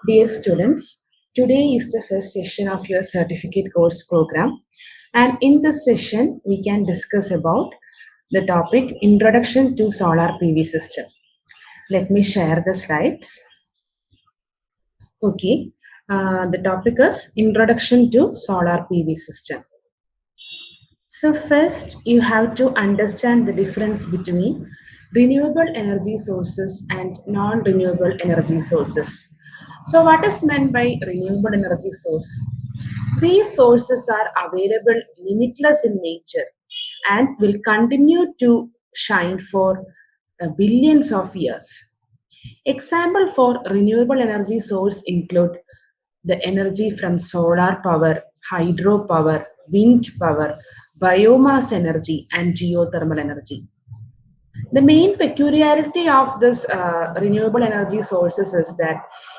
Dear students, today is the first session of your certificate course program, and in this session we can discuss about the topic Introduction to Solar PV System. Let me share the slides. Okay, the topic is Introduction to Solar PV System. So first you have to understand the difference between renewable energy sources and non-renewable energy sources. So what is meant by renewable energy source? These sources are available limitless in nature and will continue to shine for billions of years. Example for renewable energy source include the energy from solar power, hydropower, wind power, biomass energy, and geothermal energy. The main peculiarity of this renewable energy sources is that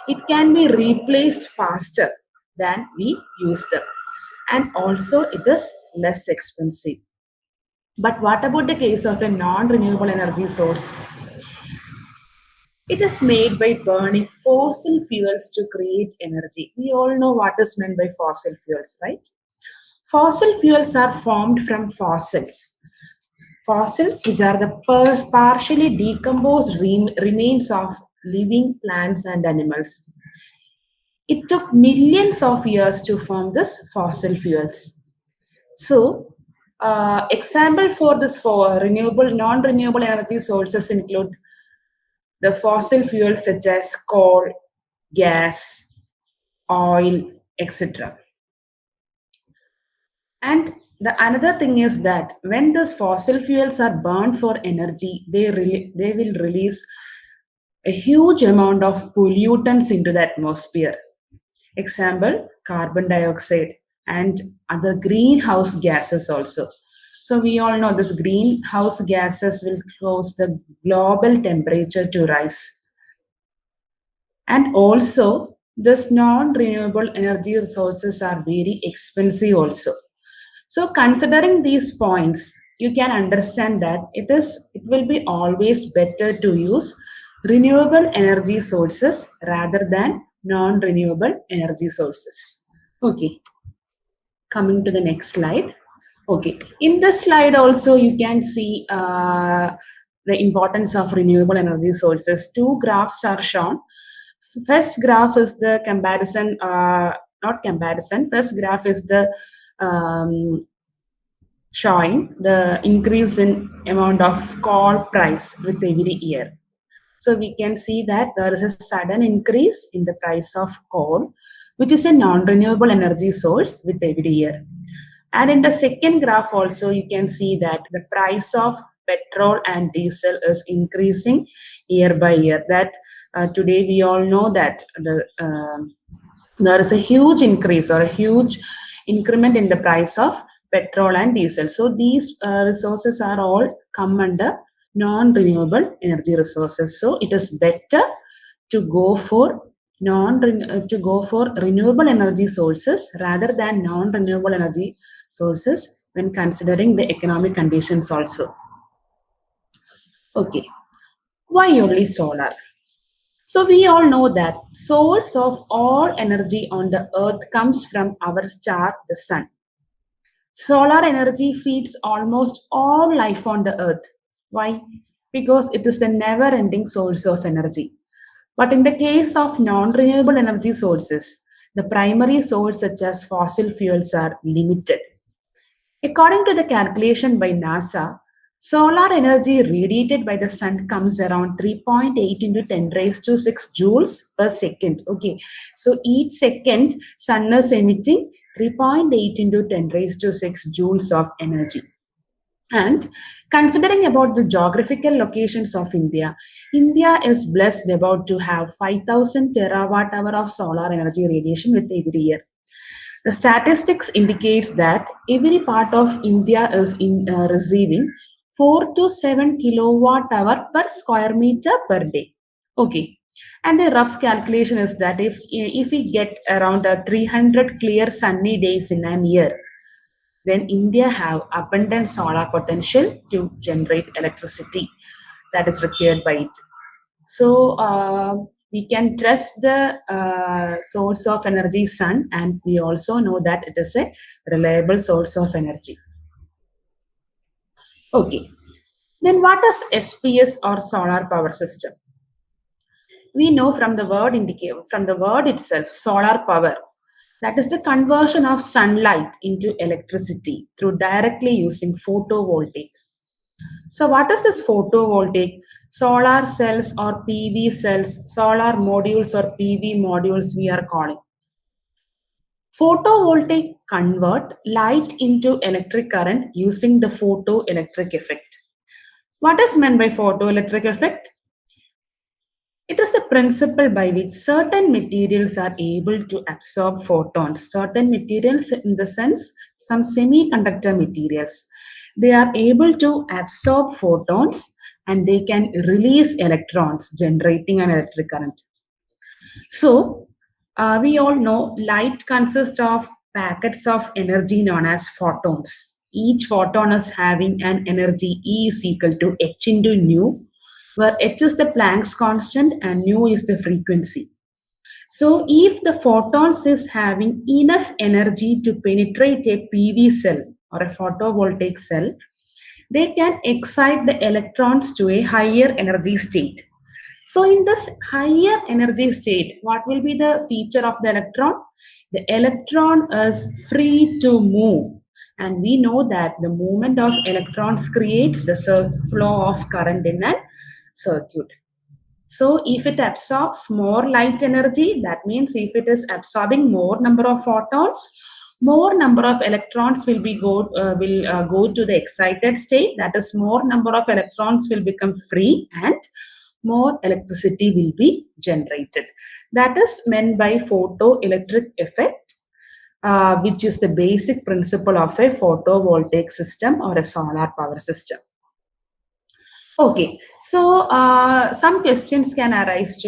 it can be replaced faster than we use them, and also it is less expensive. But what about the case of a non-renewable energy source? It is made by burning fossil fuels to create energy. We all know what is meant by fossil fuels, right? Fossil fuels are formed from fossils. Fossils, which are the partially decomposed remains of living plants and animals. It took millions of years to form this fossil fuels. So, example for this for renewable, non-renewable energy sources include the fossil fuels such as coal, gas, oil, etc. And the another thing is that when these fossil fuels are burned for energy, they will release a huge amount of pollutants into the atmosphere. Example, carbon dioxide and other greenhouse gases also. So we all know this greenhouse gases will cause the global temperature to rise. And also, this non-renewable energy resources are very expensive also. So considering these points, you can understand that it will be always better to use renewable energy sources rather than non-renewable energy sources. Okay, coming to the next slide. Okay, in this slide also you can see the importance of renewable energy sources. Two graphs are shown. First graph is the comparison, not comparison. First graph is the showing the increase in amount of coal price with every year. So we can see that there is a sudden increase in the price of coal, which is a non-renewable energy source with every year. And in the second graph also, you can see that the price of petrol and diesel is increasing year by year. That today we all know that there is a huge increase or a huge increment in the price of petrol and diesel. So these resources are all come under non-renewable energy resources. So it is better to go for renewable energy sources rather than non-renewable energy sources when considering the economic conditions also. Okay, why only solar? So we all know that source of all energy on the earth comes from our star, the sun. Solar energy feeds almost all life on the earth. Why? Because it is the never ending source of energy. But in the case of non renewable energy sources, the primary source, such as fossil fuels, are limited. According to the calculation by NASA, solar energy radiated by the sun comes around 3.8 into 10 raised to 6 joules per second. Okay, so each second, sun is emitting 3.8 into 10 raised to 6 joules of energy. And considering about the geographical locations of India, India is blessed about to have 5,000 terawatt hour of solar energy radiation with every year. The statistics indicates that every part of India is receiving 4 to 7 kilowatt hour per square meter per day. Okay. And the rough calculation is that if we get around 300 clear sunny days in an year, then India have abundant solar potential to generate electricity that is required by it. So we can trust the source of energy sun, and we also know that it is a reliable source of energy. Okay, then what is SPS or solar power system? We know from the word from the word itself, solar power, that is the conversion of sunlight into electricity through directly using photovoltaic. So what is this photovoltaic? Solar cells or PV cells, solar modules or PV modules we are calling. Photovoltaic convert light into electric current using the photoelectric effect. What is meant by photoelectric effect? It is the principle by which certain materials are able to absorb photons. Certain materials, in the sense, some semiconductor materials, they are able to absorb photons and they can release electrons, generating an electric current. So, we all know light consists of packets of energy known as photons. Each photon is having an energy E is equal to h into nu, where h is the Planck's constant and nu is the frequency. So if the photons is having enough energy to penetrate a PV cell or a photovoltaic cell, they can excite the electrons to a higher energy state. So in this higher energy state, what will be the feature of the electron? The electron is free to move. And we know that the movement of electrons creates the flow of current in a circuit. So if it absorbs more light energy, that means if it is absorbing more number of photons, more number of electrons will go to the excited state. That is, more number of electrons will become free and more electricity will be generated. That is meant by photoelectric effect, which is the basic principle of a photovoltaic system or a solar power system. Okay, so some questions can arise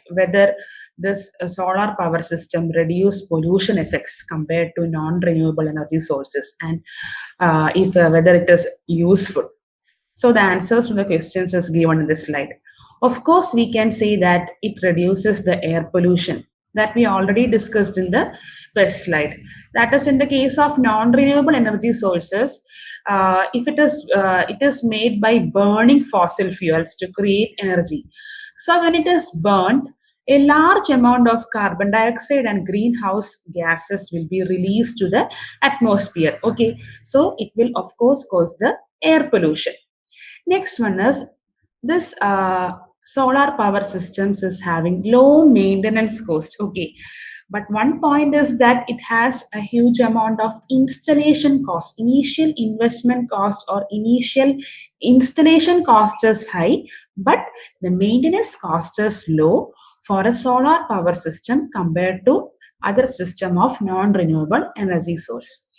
whether this solar power system reduce pollution effects compared to non-renewable energy sources, and if whether it is useful. So the answers to the questions is given in this slide. Of course, we can say that it reduces the air pollution that we already discussed in the first slide. That is, in the case of non-renewable energy sources, if it is made by burning fossil fuels to create energy. So when it is burned, a large amount of carbon dioxide and greenhouse gases will be released to the atmosphere. Okay, so it will of course cause the air pollution. Next one is this solar power systems is having low maintenance cost. Okay, but one point is that it has a huge amount of installation cost. Initial investment cost or initial installation cost is high, but the maintenance cost is low for a solar power system compared to other system of non-renewable energy source.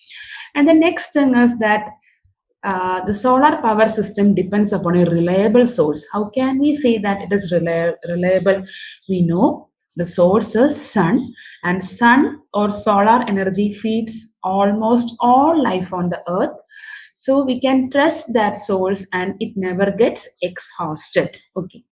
And the next thing is that the solar power system depends upon a reliable source. How can we say that it is reliable? We know the source is sun, and sun or solar energy feeds almost all life on the earth. So we can trust that source and it never gets exhausted. Okay.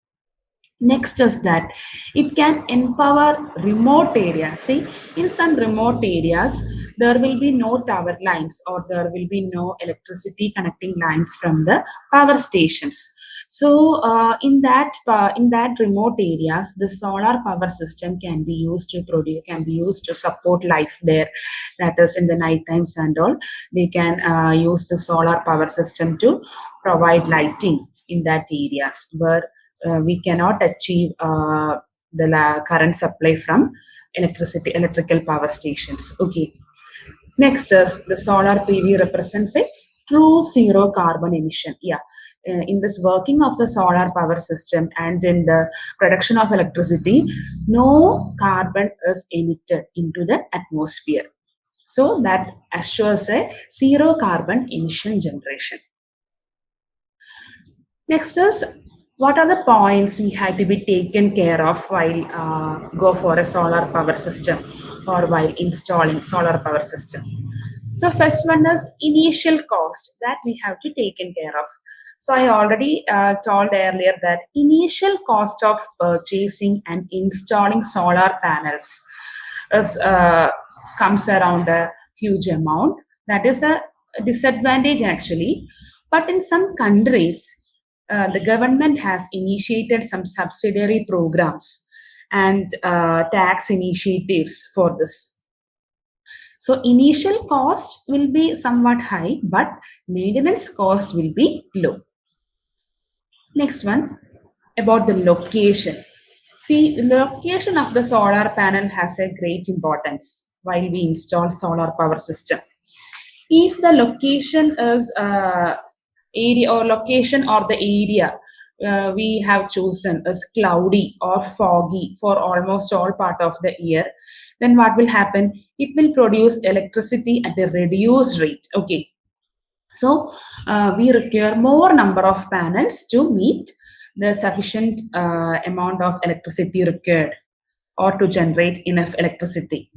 Next is that it can empower remote areas. See, in some remote areas, there will be no tower lines or there will be no electricity connecting lines from the power stations. So in that remote areas, the solar power system can be used to support life there. That is, in the night times and all, they can use the solar power system to provide lighting in that areas where we cannot achieve the current supply from electrical power stations. Okay. Next is the solar PV represents a true zero carbon emission. Yeah. In this working of the solar power system and in the production of electricity, no carbon is emitted into the atmosphere. So that assures a zero carbon emission generation. Next is, what are the points we had to be taken care of while go for a solar power system or while installing solar power system? So first one is initial cost that we have to taken care of. So I already told earlier that initial cost of purchasing and installing solar panels is, comes around a huge amount. That is a disadvantage actually. But in some countries, the government has initiated some subsidiary programs and tax initiatives for this. So initial cost will be somewhat high, but maintenance cost will be low. Next one, about the location. See, the location of the solar panel has a great importance while we install solar power system. If the location is area or location or the area we have chosen is cloudy or foggy for almost all part of the year, then what will happen? It will produce electricity at a reduced rate. Okay, so we require more number of panels to meet the sufficient amount of electricity required or to generate enough electricity.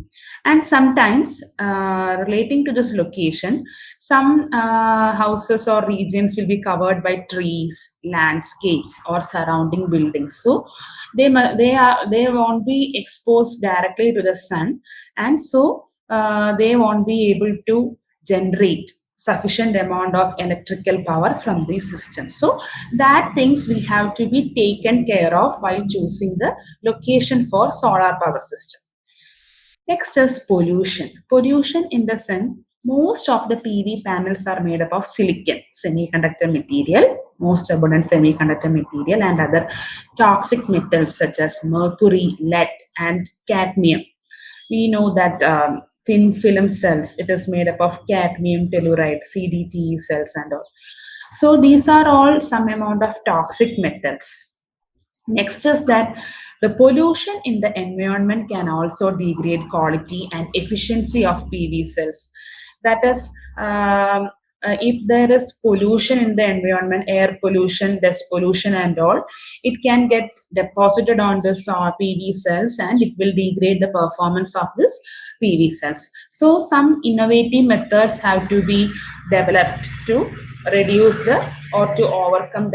And sometimes, relating to this location, some houses or regions will be covered by trees, landscapes, or surrounding buildings. So they won't be exposed directly to the sun, and so they won't be able to generate sufficient amount of electrical power from these systems. So that things we have to be taken care of while choosing the location for solar power system. Next is pollution. Pollution in the sun, most of the PV panels are made up of silicon, semiconductor material, most abundant semiconductor material, and other toxic metals such as mercury, lead, and cadmium. We know that thin film cells, it is made up of cadmium telluride, CDTE cells, and all. So these are all some amount of toxic metals. Next is that the pollution in the environment can also degrade quality and efficiency of PV cells. That is, if there is pollution in the environment, air pollution, dust pollution, and all, it can get deposited on this PV cells and it will degrade the performance of this PV cells. So, some innovative methods have to be developed to reduce the or to overcome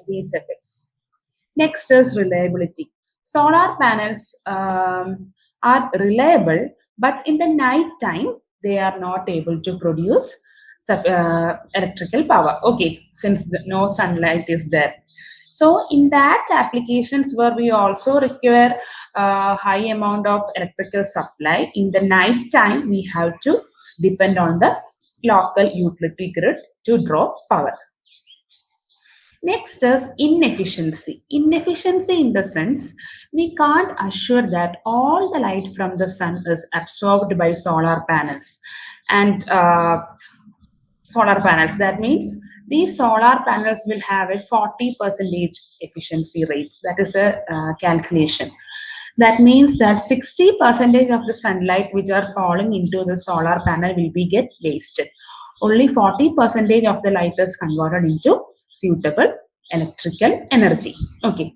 these effects. Next is reliability. Solar panels are reliable, but in the night time, they are not able to produce electrical power. Okay, since no sunlight is there. So in that applications where we also require high amount of electrical supply, in the night time, we have to depend on the local utility grid to draw power. Next is inefficiency. Inefficiency in the sense we can't assure that all the light from the sun is absorbed by solar panels and solar panels. That means these solar panels will have a 40% efficiency rate. That is a calculation. That means that 60% of the sunlight which are falling into the solar panel will be get wasted. Only 40% of the light is converted into suitable electrical energy. Okay.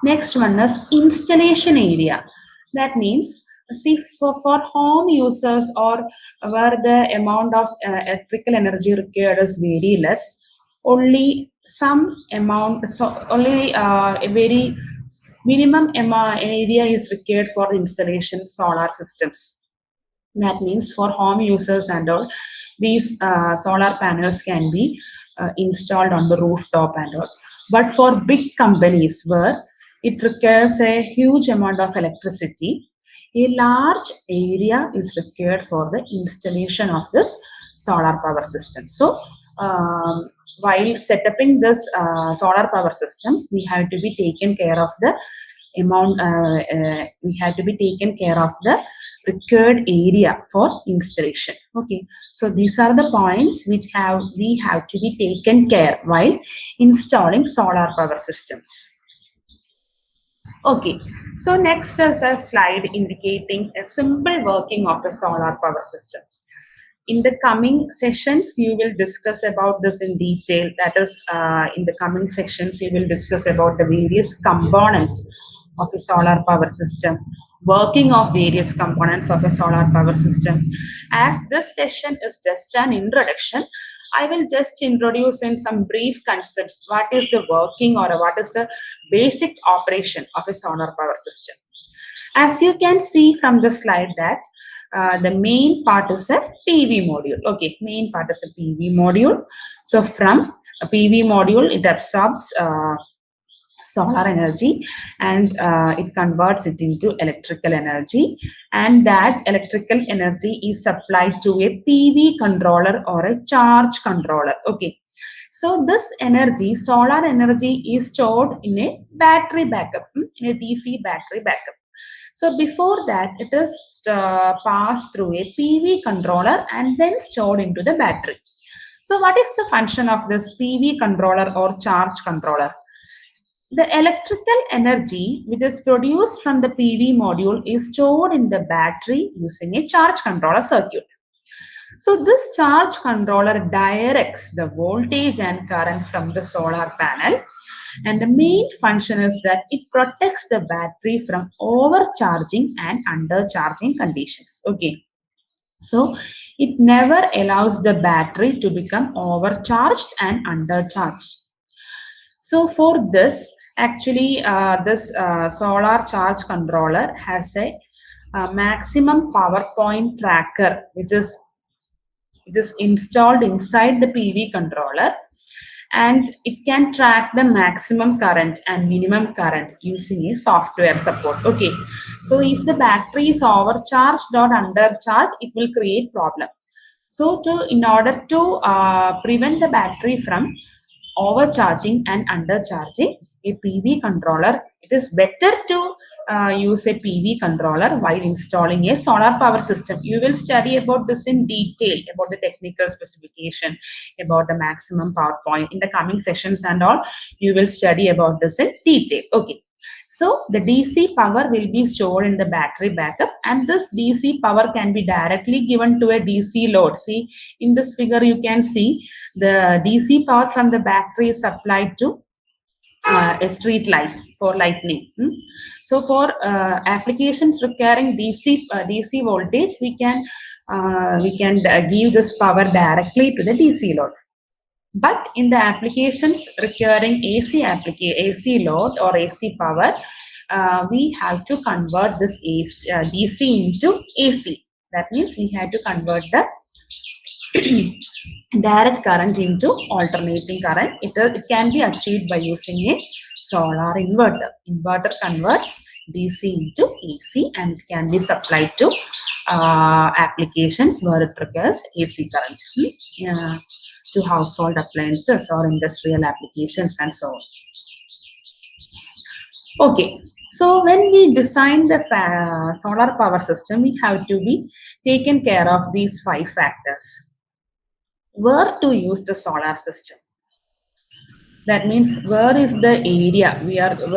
Next one is installation area. That means, see, for home users or where the amount of electrical energy required is very less, only some amount, so only a very minimum area is required for installation solar systems. That means for home users and all, these solar panels can be installed on the rooftop and all. But for big companies where it requires a huge amount of electricity, a large area is required for the installation of this solar power system. So, while setting this solar power systems, we have to be taken care of the amount. We have to be taken care of the required area for installation. Okay, so these are the points which we have to be taken care while installing solar power systems. Okay, so next is a slide indicating a simple working of a solar power system. In the coming sessions, you will discuss about this in detail. That is, in the coming sessions, you will discuss about the various components of a solar power system, working of various components of a solar power system. As this session is just an introduction, I will just introduce in some brief concepts what is the working or what is the basic operation of a solar power system. As you can see from the slide that the main part is a PV module. Okay, main part is a PV module. So from a PV module, it absorbs solar energy and it converts it into electrical energy, and that electrical energy is supplied to a PV controller or a charge controller. Okay, so this energy, solar energy, is stored in a battery backup, in a DC battery backup. So before that, it is passed through a PV controller and then stored into the battery. So what is the function of this PV controller or charge controller? The electrical energy which is produced from the PV module is stored in the battery using a charge controller circuit. So this charge controller directs the voltage and current from the solar panel, and the main function is that it protects the battery from overcharging and undercharging conditions. Okay. So it never allows the battery to become overcharged and undercharged. So for this, actually, this solar charge controller has a maximum power point tracker, which is installed inside the PV controller, and it can track the maximum current and minimum current using a software support. Okay, so if the battery is overcharged or undercharged, it will create problem. So in order to prevent the battery from overcharging and undercharging, a PV controller, it is better to use a PV controller while installing a solar power system. You will study about this in detail, about the technical specification, about the maximum power point in the coming sessions and all. You will study about this in detail. Okay. So the DC power will be stored in the battery backup, and this DC power can be directly given to a DC load. See, in this figure you can see the DC power from the battery is supplied to a street light for lightning. So for applications requiring DC voltage, we can give this power directly to the DC load. But in the applications requiring AC load or AC power, we have to convert this DC into AC. That means we have to convert the direct current into alternating current. It can be achieved by using a solar inverter. Inverter converts DC into AC and it can be supplied to applications where it requires AC current. To household appliances or industrial applications and so on. Okay, so when we design the solar power system, we have to be taken care of these 5 factors. Where to use the solar system? That means where is the area,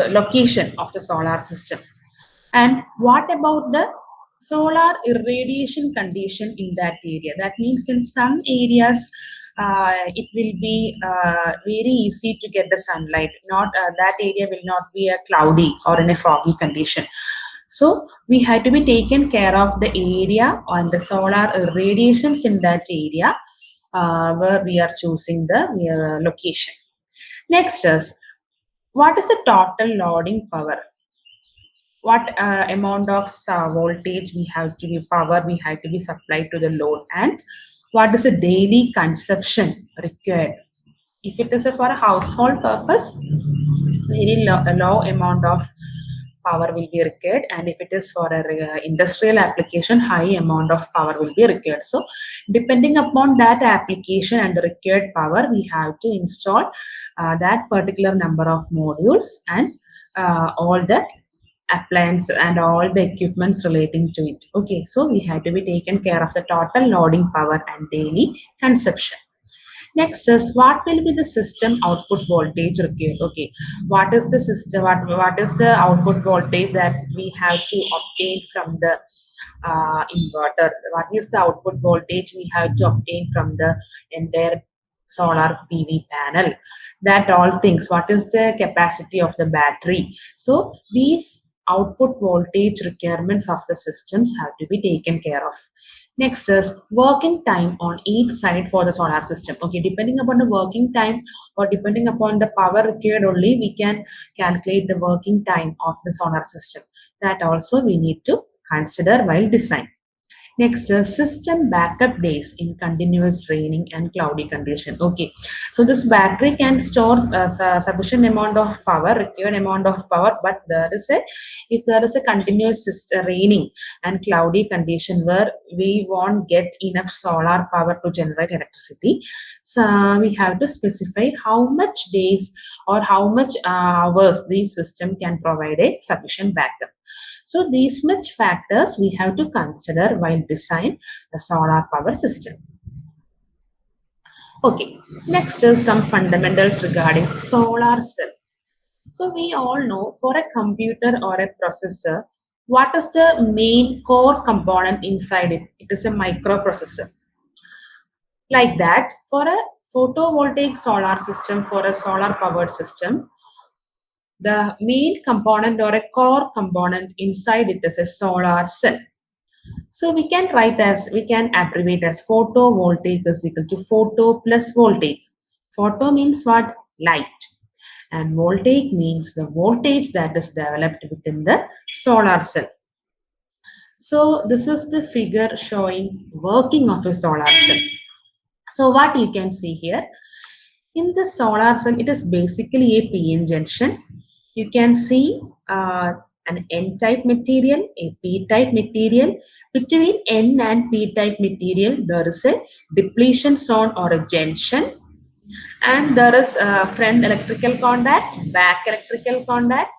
location of the solar system, and what about the solar irradiation condition in that area. That means in some areas it will be very easy to get the sunlight. Not that area will not be a cloudy or in a foggy condition. So we have to be taken care of the area and the solar irradiations in that area where we are choosing the location. Next is, what is the total loading power? What amount of voltage we have to be supplied to the load, and what is the daily consumption required? If it is for a household purpose, very low amount of power will be required, and if it is for a industrial application, high amount of power will be required. So depending upon that application and the required power, we have to install that particular number of modules and all the appliance and all the equipments relating to it. Okay, so we have to be taken care of the total loading power and daily consumption. Next is, what will be the system output voltage required? Okay, what is the system? What is the output voltage that we have to obtain from the inverter? What is the output voltage we have to obtain from the entire solar PV panel? That all things. What is the capacity of the battery? So these output voltage requirements of the systems have to be taken care of. Next is working time on each side for the solar system. Okay, depending upon the working time or depending upon the power required only, we can calculate the working time of the solar system. That also we need to consider while design. Next, system backup days in continuous raining and cloudy condition. Okay, so this battery can store sufficient amount of power, required amount of power, but if there is a continuous raining and cloudy condition where we won't get enough solar power to generate electricity, so we have to specify how much days or how much hours the system can provide a sufficient backup. So these much factors we have to consider while design the solar power system. Okay, next is some fundamentals regarding solar cell. So we all know for a computer or a processor, what is the main core component inside it? It is a microprocessor. Like that, for a photovoltaic solar system, for a solar powered system, the main component or a core component inside it is a solar cell. So we can abbreviate as photovoltaic is equal to photo plus voltaic. Photo means what? Light. And voltaic means the voltage that is developed within the solar cell. So this is the figure showing working of a solar cell. So what you can see here, in the solar cell, it is basically a PN junction. You can see an N-type material, a P-type material. Between N and P-type material, there is a depletion zone or a junction. And there is a front electrical contact, back electrical contact,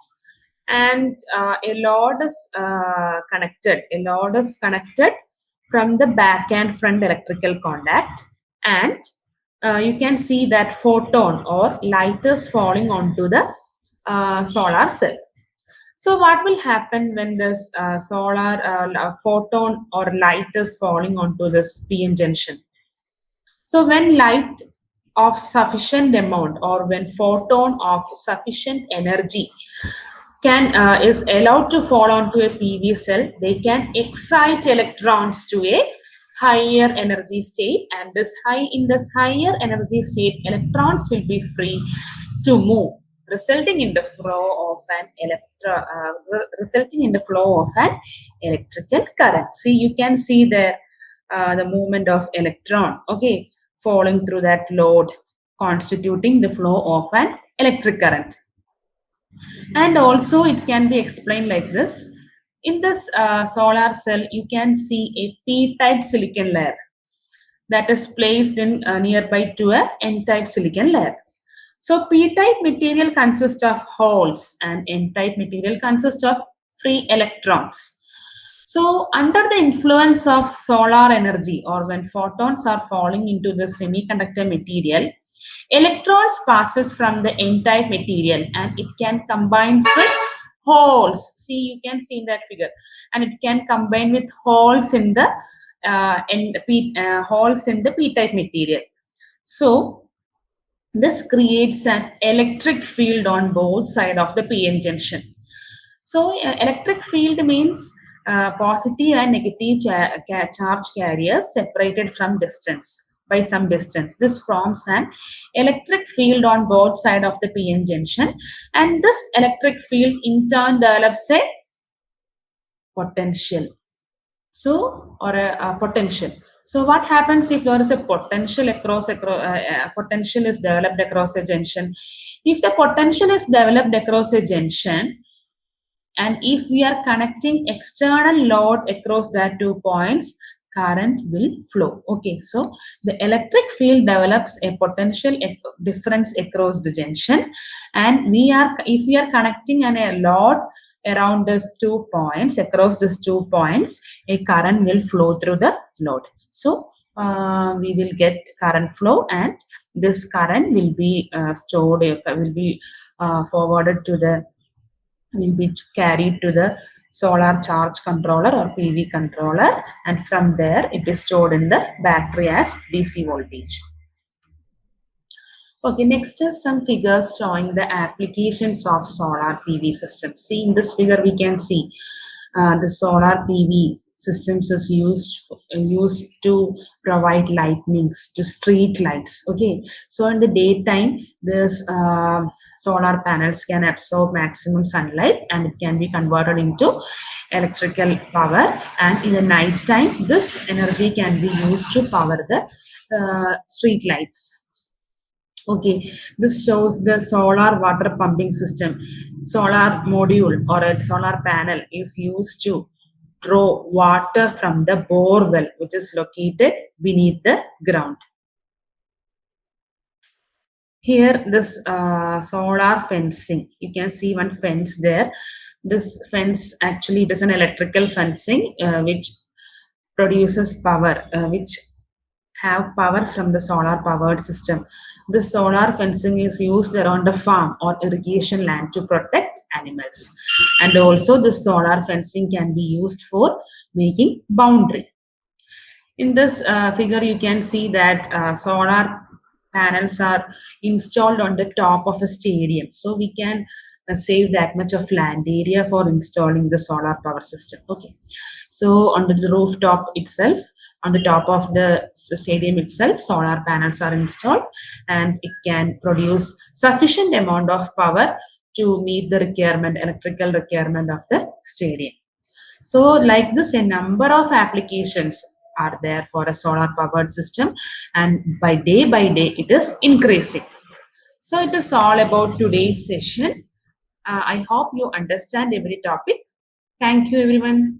and a load is connected. A load is connected from the back and front electrical contact, and you can see that photon or light is falling onto the solar cell. So what will happen when this solar photon or light is falling onto this PN junction? So when light of sufficient amount or when photon of sufficient energy can is allowed to fall onto a PV cell, they can excite electrons to a higher energy state, and in this higher energy state, electrons will be free to move, resulting in the flow of an electrical current. See, you can see there the movement of electron, okay, falling through that load, constituting the flow of an electric current. And also it can be explained like this. In this solar cell, you can see a P-type silicon layer that is placed in nearby to a N-type silicon layer. So P-type material consists of holes and N-type material consists of free electrons. So under the influence of solar energy or when photons are falling into the semiconductor material, electrons passes from the N-type material and it can combine with holes. See, you can see in that figure, and it can combine with holes in the holes in the P-type material. So this creates an electric field on both sides of the PN junction. So electric field means positive and negative charge carriers separated from distance by some distance. This forms an electric field on both sides of the PN junction, and this electric field in turn develops a potential. So, or a potential. So, what happens if there is a potential potential is developed across a junction? If the potential is developed across a junction, and if we are connecting external load across that 2 points, current will flow. Okay, so the electric field develops a potential difference across the junction, and if we are connecting a load around these 2 points, across these 2 points, a current will flow through the load. So we will get current flow, and this current will be stored, will be forwarded to the will be carried to the solar charge controller or PV controller, and from there it is stored in the battery as DC voltage. Okay, next is some figures showing the applications of solar PV systems. See, in this figure we can see the solar PV systems is used to provide lightnings to street lights. Okay, so in the daytime, this solar panels can absorb maximum sunlight and it can be converted into electrical power. And in the night time, this energy can be used to power the street lights. Okay, this shows the solar water pumping system. Solar module or a solar panel is used to draw water from the bore well, which is located beneath the ground. Here, this solar fencing, you can see one fence there. This fence actually is an electrical fencing which produces power, which have power from the solar powered system. The solar fencing is used around a farm or irrigation land to protect animals. And also the solar fencing can be used for making boundary. In this figure, you can see that solar panels are installed on the top of a stadium. So we can save that much of land area for installing the solar power system. Okay. So on the rooftop itself, on the top of the stadium itself, solar panels are installed and it can produce sufficient amount of power to meet the requirement, electrical requirement of the stadium. So like this, a number of applications are there for a solar powered system, and by day it is increasing. So it is all about today's session. I hope you understand every topic. Thank you everyone.